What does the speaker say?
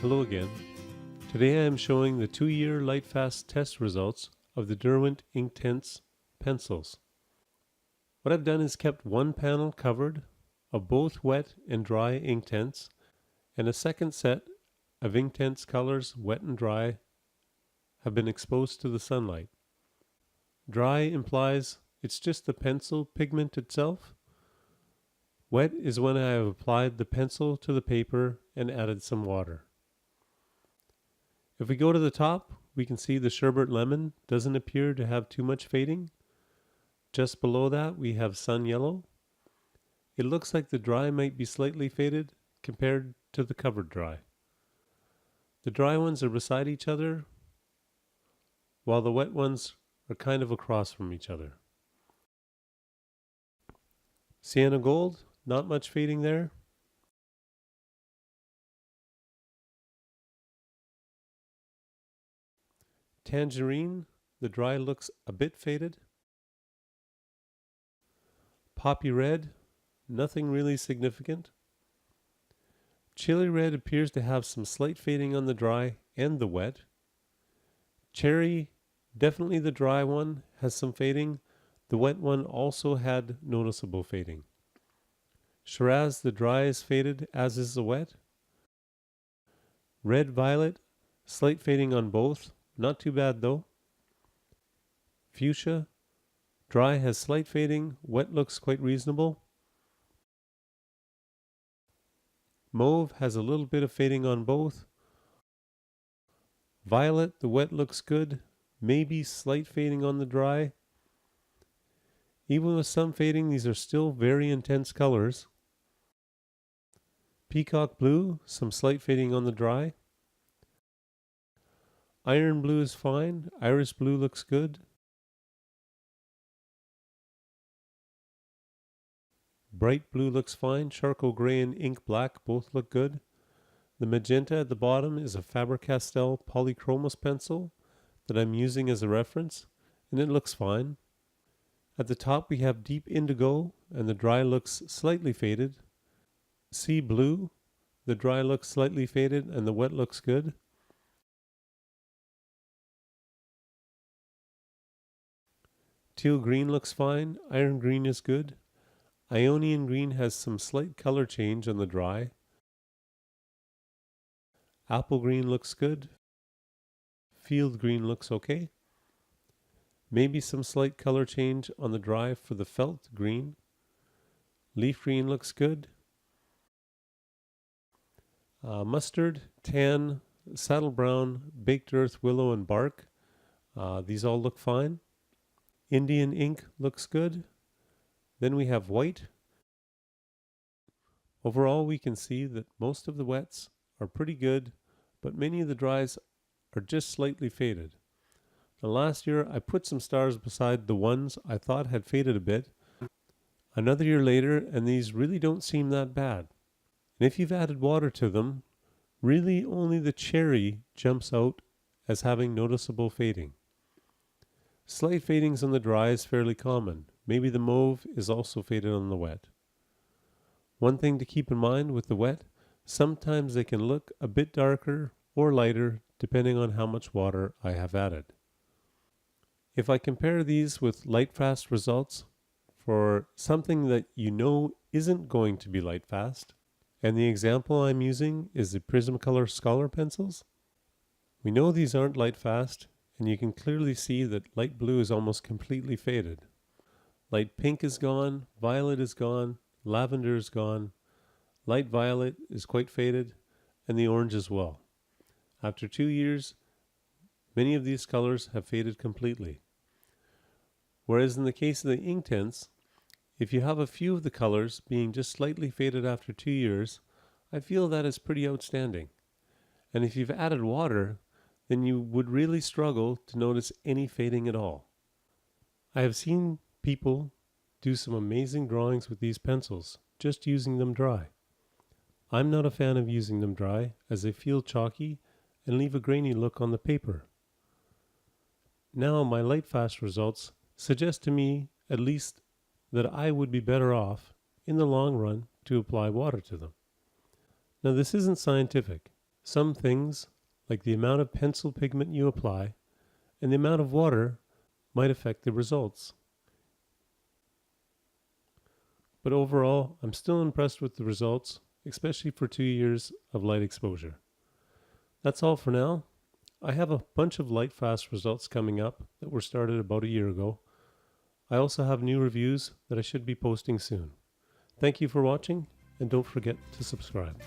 Hello again. Today I am showing the 2-year Lightfast test results of the Derwent Inktense pencils. What I've done is kept one panel covered of both wet and dry Inktense, and a second set of Inktense colors, wet and dry, have been exposed to the sunlight. Dry implies it's just the pencil pigment itself. Wet is when I have applied the pencil to the paper and added some water. If we go to the top, we can see the sherbet lemon doesn't appear to have too much fading. Just below that we have sun yellow. It looks like the dry might be slightly faded compared to the covered dry. The dry ones are beside each other, while the wet ones are kind of across from each other. Sienna gold, not much fading there. Tangerine, the dry looks a bit faded. Poppy red, nothing really significant. Chili red appears to have some slight fading on the dry and the wet. Cherry, definitely the dry one, has some fading. The wet one also had noticeable fading. Shiraz, the dry is faded, as is the wet. Red violet, slight fading on both. Not too bad though. Fuchsia, dry has slight fading, wet looks quite reasonable. Mauve has a little bit of fading on both. Violet, the wet looks good, maybe slight fading on the dry. Even with some fading, these are still very intense colors. Peacock blue, some slight fading on the dry. Iron blue is fine. Iris blue looks good. Bright blue looks fine. Charcoal gray and ink black both look good. The magenta at the bottom is a Faber-Castell Polychromos pencil that I'm using as a reference, and it looks fine. At the top we have deep indigo, and the dry looks slightly faded. Sea blue, the dry looks slightly faded, and the wet looks good. Teal green looks fine. Iron green is good. Ionian green has some slight color change on the dry. Apple green looks good. Field green looks okay. Maybe some slight color change on the dry for the felt green. Leaf green looks good. Mustard, tan, saddle brown, baked earth, willow, and bark. These all look fine. Indian ink looks good. Then we have white. Overall, we can see that most of the wets are pretty good, but many of the dries are just slightly faded. Now, last year I put some stars beside the ones I thought had faded a bit. Another year later, and these really don't seem that bad. And if you've added water to them, really only the cherry jumps out as having noticeable fading. Slight fadings on the dry is fairly common. Maybe the mauve is also faded on the wet. One thing to keep in mind with the wet, sometimes they can look a bit darker or lighter depending on how much water I have added. If I compare these with Lightfast results for something that you know isn't going to be Lightfast, and the example I'm using is the Prismacolor Scholar pencils, we know these aren't Lightfast, and you can clearly see that light blue is almost completely faded. Light pink is gone, violet is gone, lavender is gone, light violet is quite faded, and the orange as well. After 2 years, many of these colors have faded completely. Whereas in the case of the Inktense, if you have a few of the colors being just slightly faded after 2 years, I feel that is pretty outstanding. And if you've added water, then you would really struggle to notice any fading at all. I have seen people do some amazing drawings with these pencils, just using them dry. I'm not a fan of using them dry, as they feel chalky and leave a grainy look on the paper. Now my Lightfast results suggest to me, at least, that I would be better off, in the long run, to apply water to them. Now this isn't scientific. Some things, like the amount of pencil pigment you apply and the amount of water, might affect the results. But overall, I'm still impressed with the results, especially for 2 years of light exposure. That's all for now. I have a bunch of Lightfast results coming up that were started about a year ago. I also have new reviews that I should be posting soon. Thank you for watching, and don't forget to subscribe.